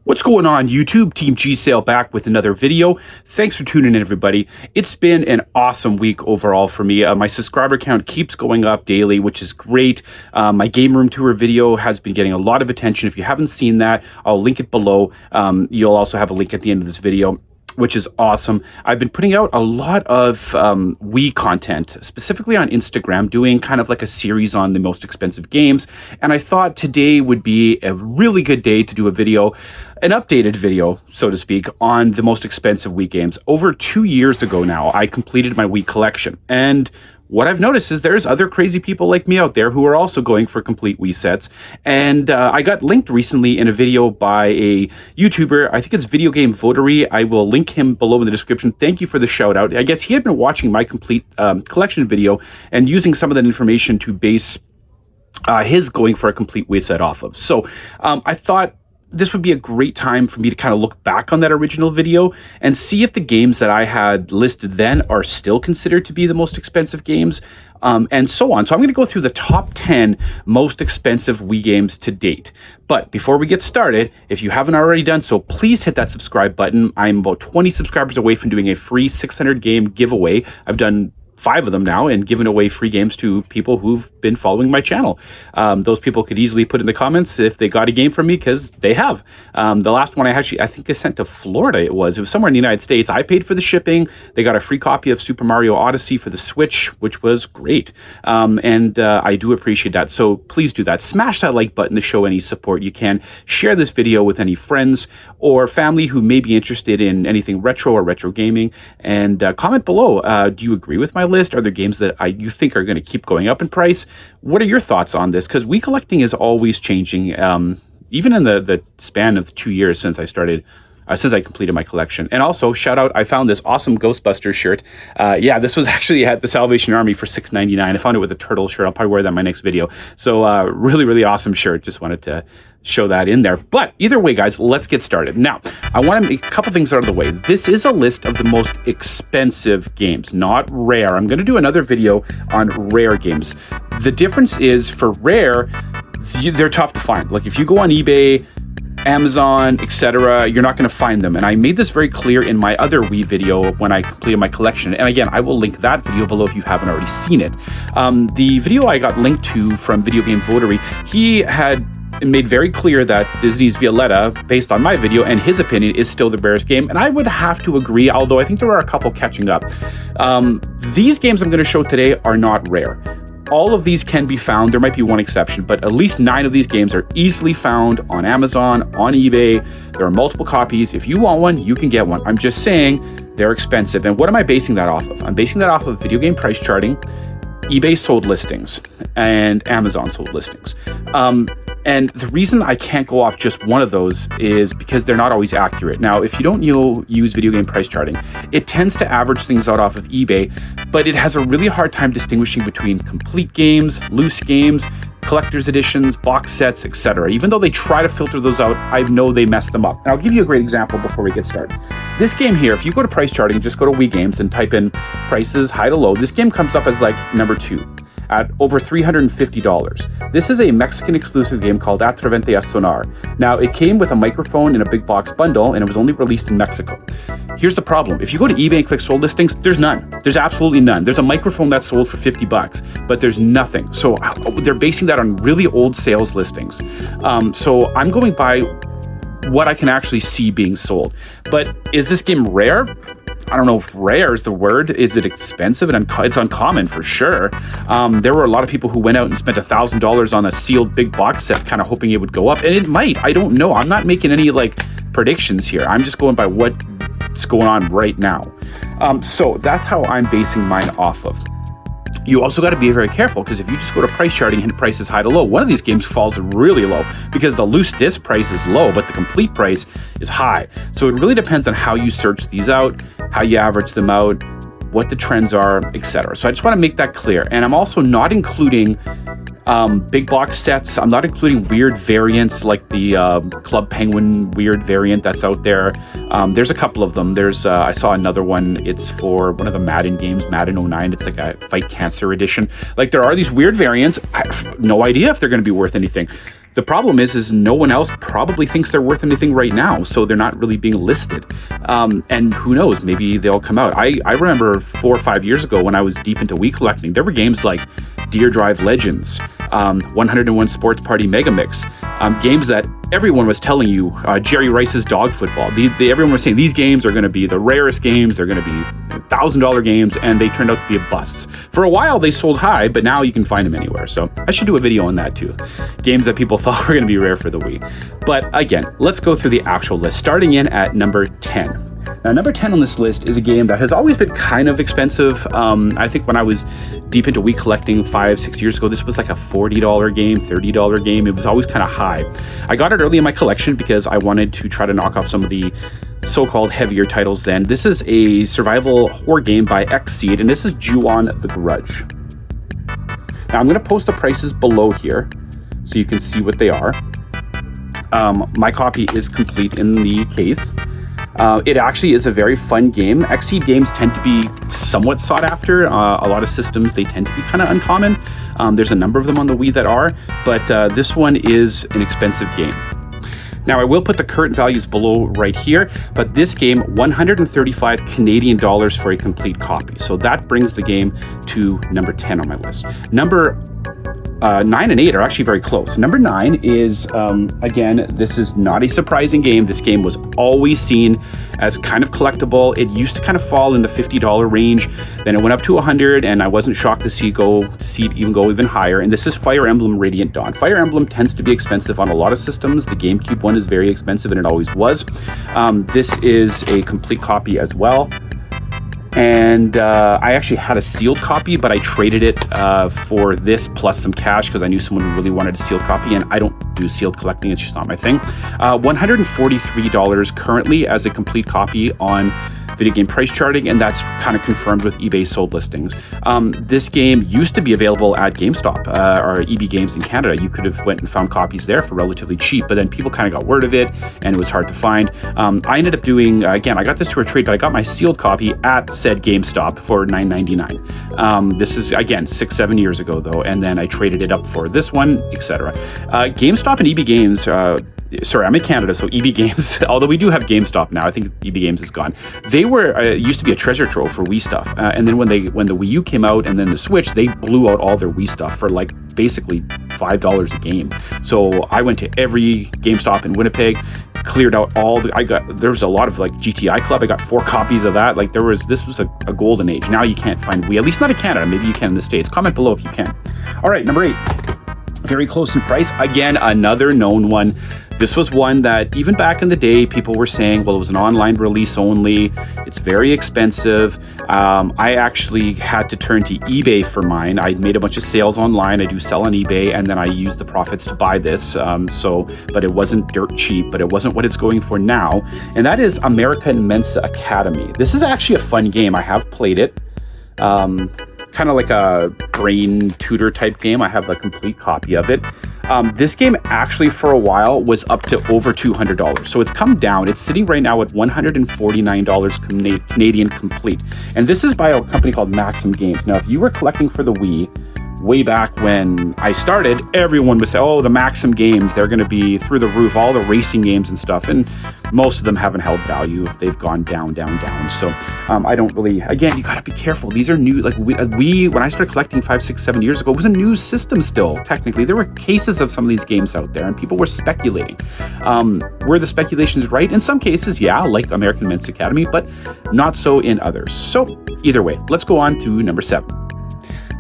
What's going on, YouTube? Team G Sale back with another video. Thanks for tuning in, everybody. It's been an awesome week overall for me. My subscriber count keeps going up daily, which is great. My game room tour video has been getting a lot of attention. If you haven't seen that, I'll link it below. You'll also have a link at the end of this video, which is awesome. I've been putting out a lot of Wii content, specifically on Instagram, doing kind of like a series on the most expensive games. And I thought today would be a really good day to do a video, an updated video, so to speak, on the most expensive Wii games. Over 2 years ago now, I completed my Wii collection. And what I've noticed is there's other crazy people like me out there who are also going for complete Wii sets. And I got linked recently in a video by a YouTuber. I think it's Video Game Votary. I will link him below in the description. Thank you for the shout out. I guess he had been watching my complete collection video and using some of that information to base his going for a complete Wii set off of. So I thought this would be a great time for me to kind of look back on that original video and see if the games that I had listed then are still considered to be the most expensive games, and so on. So I'm going to go through the top 10 most expensive Wii games to date. But before we get started, if you haven't already done so, please hit that subscribe button. I'm about 20 subscribers away from doing a free 600 game giveaway. I've done 5 of them now and given away free games to people who've been following my channel. Those people could easily put in the comments if they got a game from me, because they have. The last one I think I sent to Florida. It was somewhere in the United States. I paid for the shipping. They got a free copy of Super Mario Odyssey for the Switch, which was great. And I do appreciate that. So please do that. Smash that like button to show any support you can. Share this video with any friends or family who may be interested in anything retro or retro gaming. And comment below. Do you agree with my list? Are there games that you think are going to keep going up in price? What are your thoughts on this? Because Wii collecting is always changing, even in the span of 2 years since I started, since I completed my collection. And also, shout out, I found this awesome Ghostbusters shirt. Yeah, this was actually at the Salvation Army for $6.99. I found it with a turtle shirt. I'll probably wear that in my next video. So really, really awesome shirt. Just wanted to show that in there. But either way, guys, let's get started. Now, I want to make a couple things out of the way. This is a list of the most expensive games, not rare. I'm going to do another video on rare games. The difference is for rare, they're tough to find. Like if you go on eBay, Amazon, etc., you're not going to find them. And I made this very clear in my other Wii video when I completed my collection. And again, I will link that video below if you haven't already seen it. The video I got linked to from Video Game Votary, he had made very clear that Disney's Violetta, based on my video and his opinion, is still the rarest game. And I would have to agree, although I think there are a couple catching up. These games I'm going to show today are not rare. All of these can be found. There might be one exception, but at least 9 of these games are easily found on Amazon, on eBay. There are multiple copies. If you want one, you can get one. I'm just saying they're expensive. And what am I basing that off of? I'm basing that off of video game price charting, eBay sold listings, and Amazon sold listings. And the reason I can't go off just one of those is because they're not always accurate. Now, if you don't use video game price charting, it tends to average things out off of eBay, but it has a really hard time distinguishing between complete games, loose games, collector's editions, box sets, etc. Even though they try to filter those out, I know they mess them up. And I'll give you a great example before we get started. This game here, if you go to price charting, just go to Wii Games and type in prices, high to low, this game comes up as like number 2 at over $350. This is a Mexican exclusive game called Atrévete a Sonar. Now, it came with a microphone in a big box bundle, and it was only released in Mexico. Here's the problem. If you go to eBay and click sold listings, there's none. There's absolutely none. There's a microphone that's sold for $50, but there's nothing. So they're basing that on really old sales listings. So I'm going by what I can actually see being sold. But is this game rare? I don't know if rare is the word. Is it expensive? And it's uncommon for sure. There were a lot of people who went out and spent $1,000 on a sealed big box set, kind of hoping it would go up. And it might. I don't know. I'm not making any predictions here. I'm just going by what's going on right now. So that's how I'm basing mine off of. You also got to be very careful, because if you just go to price charting and hit prices high to low, one of these games falls really low because the loose disc price is low, but the complete price is high. So it really depends on how you search these out, how you average them out, what the trends are, etc. So I just want to make that clear. And I'm also not including big box sets. I'm not including weird variants like the Club Penguin weird variant that's out there. There's a couple of them. There's I saw another one. It's for one of the Madden games, Madden 09. It's like a Fight Cancer edition. Like, there are these weird variants. I have no idea if they're going to be worth anything. The problem is no one else probably thinks they're worth anything right now, so they're not really being listed. And who knows, maybe they'll come out. I remember 4 or 5 years ago when I was deep into Wii collecting, there were games like Deer Drive Legends, 101 Sports Party Mega Mix, games that everyone was telling you, Jerry Rice's Dog Football. Everyone was saying these games are going to be the rarest games, they're going to be $1,000 games, and they turned out to be busts. For a while they sold high, but now you can find them anywhere. So I should do a video on that too. Games that people thought were going to be rare for the Wii. But again, let's go through the actual list, starting in at number 10. Now, number 10 on this list is a game that has always been kind of expensive. I think when I was deep into Wii collecting 5-6 years ago, this was like a $40 game, $30 game. It was always kind of high. I got it early in my collection because I wanted to try to knock off some of the so-called heavier titles then. This is a survival horror game by Xseed, and this is Ju-On the Grudge. Now, I'm going to post the prices below here so you can see what they are. My copy is complete in the case. It actually is a very fun game. Xseed games tend to be somewhat sought after. A lot of systems, they tend to be kind of uncommon. There's a number of them on the Wii that are, but this one is an expensive game. Now, I will put the current values below right here, but this game, 135 Canadian dollars for a complete copy. So that brings the game to number 10 on my list. Number 9 and 8 are actually very close. Number 9 is, again, this is not a surprising game. This game was always seen as kind of collectible. It used to kind of fall in the $50 range. Then it went up to 100, and I wasn't shocked to see it even go even higher. And this is Fire Emblem Radiant Dawn. Fire Emblem tends to be expensive on a lot of systems. The GameCube one is very expensive, and it always was. This is a complete copy as well. And I actually had a sealed copy, but I traded it for this plus some cash because I knew someone who really wanted a sealed copy, and I don't do sealed collecting. It's just not my thing. $143 currently as a complete copy on video game price charting, and that's kind of confirmed with eBay sold listings. This game used to be available at GameStop or EB Games in Canada. You could have went and found copies there for relatively cheap, but then people kind of got word of it, and it was hard to find. I ended up doing, again, I got this through a trade, but I got my sealed copy at said GameStop for $9.99. This is, again, 6-7 years ago, though, and then I traded it up for this one, etc. GameStop and EB Games, sorry, I'm in Canada, so EB Games, although we do have GameStop now, I think EB Games is gone. They were, used to be a treasure trove for Wii stuff. And then when the Wii U came out and then the Switch, they blew out all their Wii stuff for like basically $5 a game. So I went to every GameStop in Winnipeg, cleared out all there was a lot of like GTI Club. I got 4 copies of that. Like this was a golden age. Now you can't find Wii, at least not in Canada. Maybe you can in the States. Comment below if you can. All right, number 8. Very close in price. Again, another known one. This was one that even back in the day, people were saying, well, it was an online release only. It's very expensive. I actually had to turn to eBay for mine. I made a bunch of sales online. I do sell on eBay, and then I used the profits to buy this. But it wasn't dirt cheap, but it wasn't what it's going for now. And that is American Mensa Academy. This is actually a fun game. I have played it. Kind of like a brain tutor type game. I have a complete copy of it. This game actually for a while was up to over $200. So it's come down. It's sitting right now at $149 Canadian complete. And this is by a company called Maxim Games. Now, if you were collecting for the Wii, way back when I started, everyone would say, oh, the Maxim games, they're going to be through the roof, all the racing games and stuff. And most of them haven't held value. They've gone down, down, down. So I don't really, again, you got to be careful. These are new, like we when I started collecting 5, 6, 7 years ago, it was a new system still, technically. There were cases of some of these games out there and people were speculating. Were the speculations right? In some cases, yeah, like American Men's Academy, but not so in others. So either way, let's go on to number 7.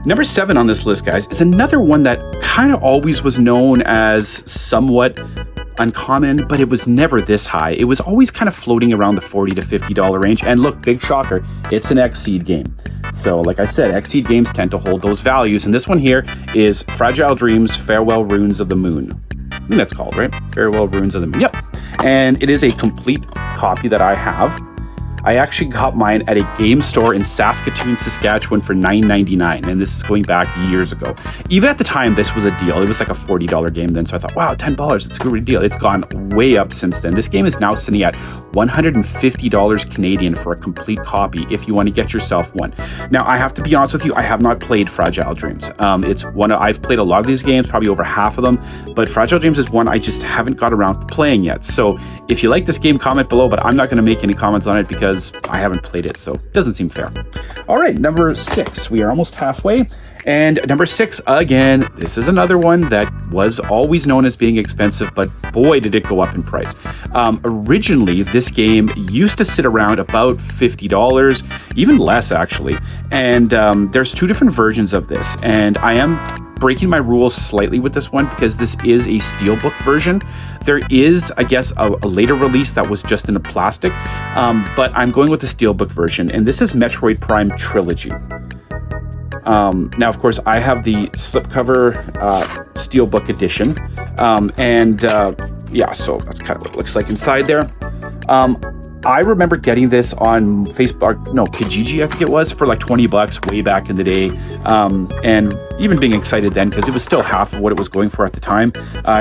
Number 7 on this list, guys, is another one that kind of always was known as somewhat uncommon, but it was never this high. It was always kind of floating around the $40 to $50 range. And look, big shocker, it's an Xseed game. So like I said, Xseed games tend to hold those values. And this one here is Fragile Dreams, Farewell Runes of the Moon. I think that's called, right? Farewell Runes of the Moon. Yep. And it is a complete copy that I have. I actually got mine at a game store in Saskatoon, Saskatchewan for $9.99, and this is going back years ago. Even at the time, this was a deal. It was like a $40 game then, so I thought, wow, $10, it's a good deal. It's gone way up since then. This game is now sitting at $150 Canadian for a complete copy if you want to get yourself one. Now, I have to be honest with you, I have not played Fragile Dreams. I've played a lot of these games, probably over half of them, but Fragile Dreams is one I just haven't got around to playing yet. So if you like this game, comment below, but I'm not going to make any comments on it because I haven't played it, so it doesn't seem fair. All right, number 6. We are almost halfway. And number 6, again, this is another one that was always known as being expensive, but boy, did it go up in price. Originally, this game used to sit around about $50, even less actually. And there's 2 different versions of this, and I am breaking my rules slightly with this one because this is a steelbook version. There is, I guess, a later release that was just in a plastic, but I'm going with the steelbook version, and this is Metroid Prime Trilogy. Now, of course, I have the slipcover steelbook edition, yeah, so that's kind of what it looks like inside there. I remember getting this on Kijiji, I think it was, for like $20 way back in the day, and even being excited then because it was still half of what it was going for at the time.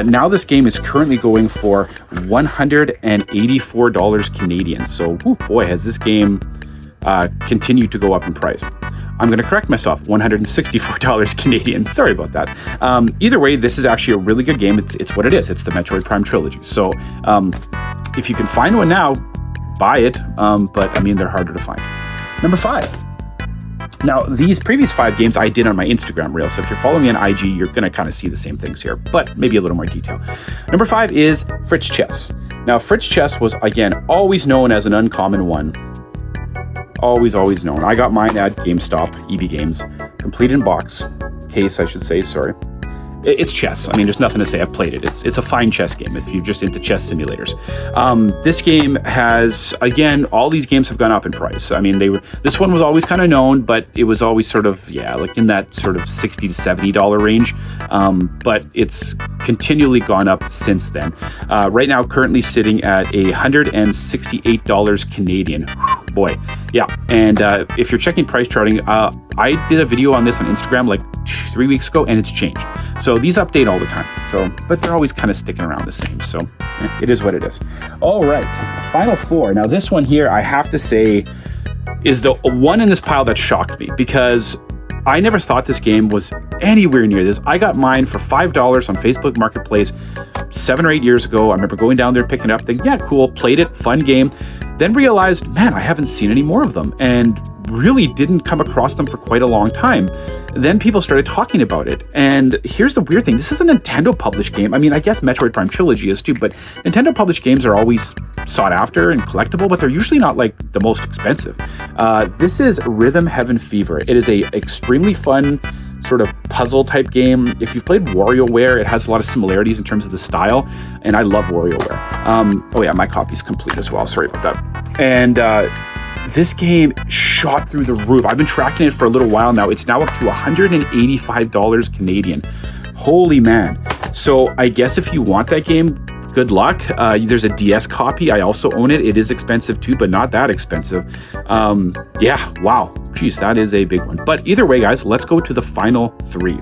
Now this game is currently going for $184 Canadian. So, boy, has this game continued to go up in price. I'm going to correct myself, $164 Canadian. Sorry about that. Either way, this is actually a really good game. It's what it is. It's the Metroid Prime Trilogy. So if you can find one now, buy it. But I mean, they're harder to find. Number 5. Now, these previous 5 games I did on my Instagram reel. So if you're following me on IG, you're going to kind of see the same things here, but maybe a little more detail. Number 5 is Fritz Chess. Now, Fritz Chess was, again, always known as an uncommon one. Always known. I got mine at GameStop, EB Games, complete in box, case I should say, sorry. It's chess. I mean, there's nothing to say. I've played it. It's a fine chess game if you're just into chess simulators. This game has, again, all these games have gone up in price. I mean, this one was always kind of known, but it was always sort of, like in that sort of $60 to $70 range. But it's continually gone up since then. Right now, currently sitting at $168 Canadian. Boy, yeah. And if you're checking price charting, I did a video on this on Instagram like 3 weeks ago, and it's changed. So these update all the time. But they're always kind of sticking around the same. So it is what it is. All right, final 4. Now this one here, I have to say, is the one in this pile that shocked me because I never thought this game was anywhere near this. I got mine for $5 on Facebook Marketplace 7 or 8 years ago. I remember going down there, picking it up, thinking, yeah, cool, played it, fun game. Then realized, man, I haven't seen any more of them, and really didn't come across them for quite a long time. Then people started talking about it, and here's the weird thing. This is a Nintendo published game. I mean, I guess Metroid Prime Trilogy is too, but Nintendo published games are always sought after and collectible, but they're usually not like the most expensive. This is Rhythm Heaven Fever. It is a extremely fun sort of puzzle type game. If you've played WarioWare, it has a lot of similarities in terms of the style, and I love WarioWare. Oh yeah, my copy's complete as well. Sorry about that. And this game shot through the roof. I've been tracking it for a little while now. It's now up to $185 Canadian. Holy man. So I guess if you want that game, good luck. There's a DS copy. I also own it. It is expensive too, but not that expensive. Yeah, wow. Geez, that is a big one. But either way, guys, let's go to the final 3.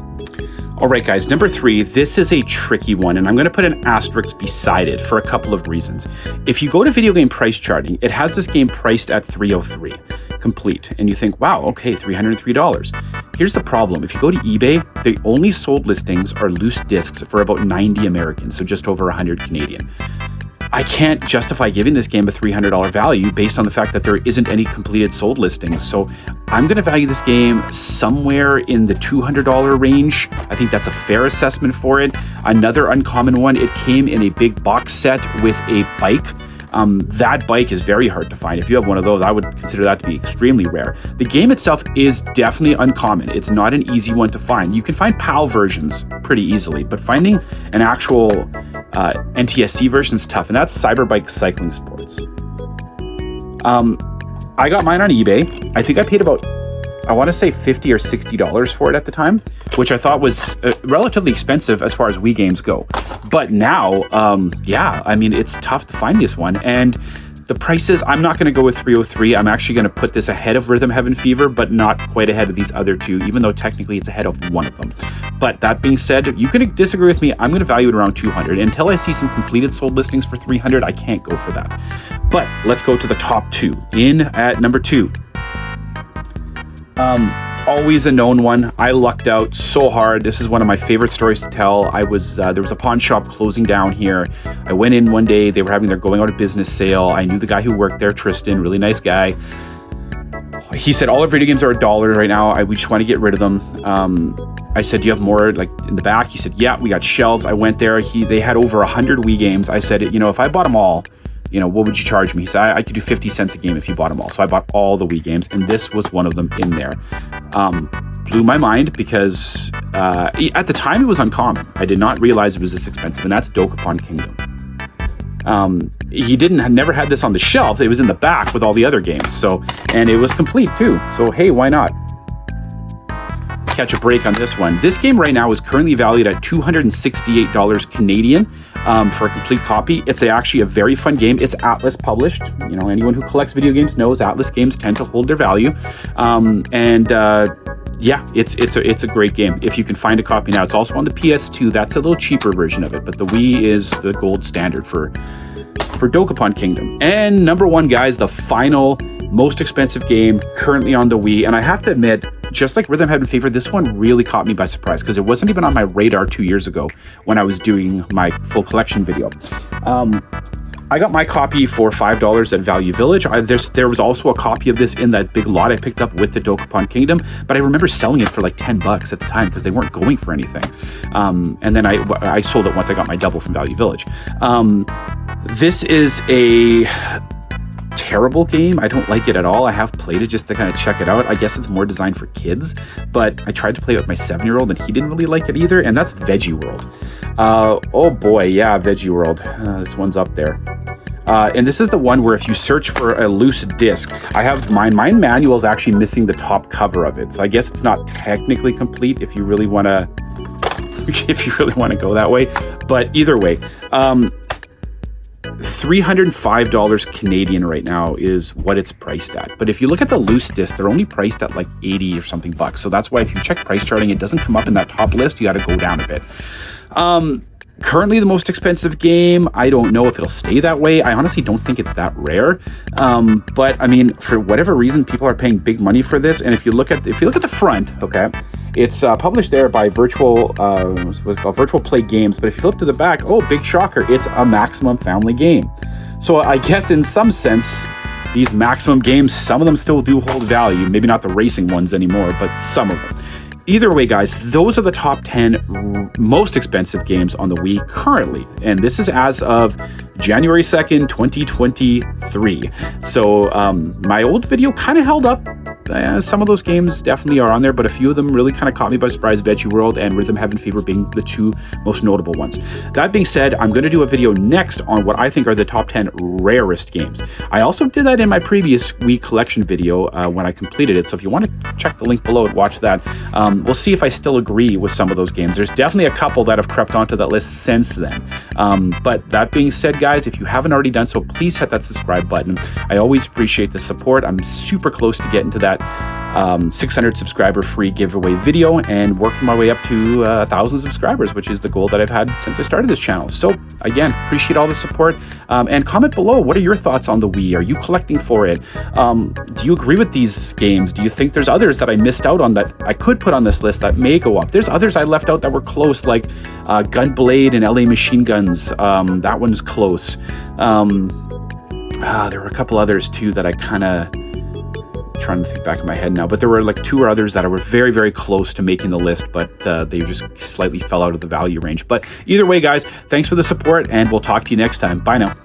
All right, guys, number 3, this is a tricky one, and I'm going to put an asterisk beside it for a couple of reasons. If you go to video game price charting, it has this game priced at $303 complete, and you think, wow, okay, $303. Here's the problem. If you go to eBay, the only sold listings are loose discs for about 90 American, so just over 100 Canadian. I can't justify giving this game a $300 value based on the fact that there isn't any completed sold listings. So I'm going to value this game somewhere in the $200 range. I think that's a fair assessment for it. Another uncommon one, it came in a big box set with a bike. That bike is very hard to find. If you have one of those, I would consider that to be extremely rare. The game itself is definitely uncommon. It's not an easy one to find. You can find PAL versions pretty easily, but finding an actual NTSC version is tough, and that's Cyberbike Cycling Sports. I got mine on eBay. I think I paid about, I want to say $50 or $60 for it at the time, which I thought was relatively expensive as far as Wii games go. But now, yeah, I mean, it's tough to find this one. And The prices, I'm not going to go with 303. I'm actually going to put this ahead of Rhythm Heaven Fever, but not quite ahead of these other two, even though technically it's ahead of one of them. But that being said, you can disagree with me. I'm going to value it around 200. Until I see some completed sold listings for 300, I can't go for that. But let's go to the top two. In at number 2. Always a known one. I lucked out so hard. This is one of my favorite stories to tell. I was there was a pawn shop closing down here. I went in one day. They were having their going out of business sale. I knew the guy who worked there, Tristan, really nice guy. He said all our video games are $1 right now. We just want to get rid of them. I said, do you have more like in the back? He said, yeah, we got shelves. I went there. They had over 100 Wii games. I said, if I bought them all, what would you charge me? He said, I could do 50 cents a game if you bought them all. So I bought all the Wii games, and this was one of them in there. Blew my mind because at the time it was uncommon. I did not realize it was this expensive, and that's Dokapon Kingdom. He never had this on the shelf. It was in the back with all the other games. And it was complete too. So hey, why not? Catch a break on this one. This game right now is currently valued at $268 Canadian for a complete copy. It's actually a very fun game. It's Atlas published. Anyone who collects video games knows Atlas games tend to hold their value. Yeah, it's a great game. If you can find a copy now, it's also on the PS2. That's a little cheaper version of it, but the Wii is the gold standard for Dokapon Kingdom. And number 1, guys, the final most expensive game currently on the Wii. And I have to admit, just like Rhythm Heaven Fever, this one really caught me by surprise because it wasn't even on my radar 2 years ago when I was doing my full collection video. I got my copy for $5 at Value Village. There was also a copy of this in that big lot I picked up with the Dokapon Kingdom, but I remember selling it for like $10 at the time because they weren't going for anything. And then I sold it once I got my double from Value Village. This is a terrible game. I don't like it at all. I have played it just to kind of check it out. I guess it's more designed for kids, but I tried to play it with my 7-year-old and he didn't really like it either, and that's Veggie World. Oh boy, yeah, Veggie World. This one's up there. And this is the one where if you search for a loose disc, I have mine. My manual is actually missing the top cover of it, so I guess it's not technically complete if you really want to go that way. But either way, $305 Canadian right now is what it's priced at. But if you look at the loose disc, they're only priced at like 80 or something bucks. So that's why if you check price charting, it doesn't come up in that top list. You got to go down a bit. Currently the most expensive game. I don't know if it'll stay that way. I honestly don't think it's that rare. But I mean, for whatever reason, people are paying big money for this. And if you look at the front, okay, it's published there by Virtual Play Games. But if you flip to the back, oh, big shocker, it's a Maximum Family game. So I guess in some sense, these Maximum games, some of them still do hold value. Maybe not the racing ones anymore, but some of them. Either way, guys, those are the top 10 most expensive games on the Wii currently. And this is as of January 2nd, 2023. So my old video kind of held up. Some of those games definitely are on there, but a few of them really kind of caught me by surprise, Veggie World and Rhythm Heaven Fever being the two most notable ones. That being said, I'm going to do a video next on what I think are the top 10 rarest games. I also did that in my previous Wii collection video when I completed it, so if you want to check the link below and watch that, we'll see if I still agree with some of those games. There's definitely a couple that have crept onto that list since then. But that being said, guys, if you haven't already done so, please hit that subscribe button. I always appreciate the support. I'm super close to getting to that 600 subscriber free giveaway video and working my way up to 1,000 subscribers, which is the goal that I've had since I started this channel. So again, appreciate all the support, and comment below, what are your thoughts on the Wii? Are you collecting for it? Do you agree with these games? Do you think there's others that I missed out on that I could put on this list that may go up? There's others I left out that were close, like Gunblade and LA Machine Guns. That one's close. There were a couple others too that I kind of trying to think back in my head now, but there were like 2 or others that were very, very close to making the list, but they just slightly fell out of the value range. But either way, guys, thanks for the support, and we'll talk to you next time. Bye now.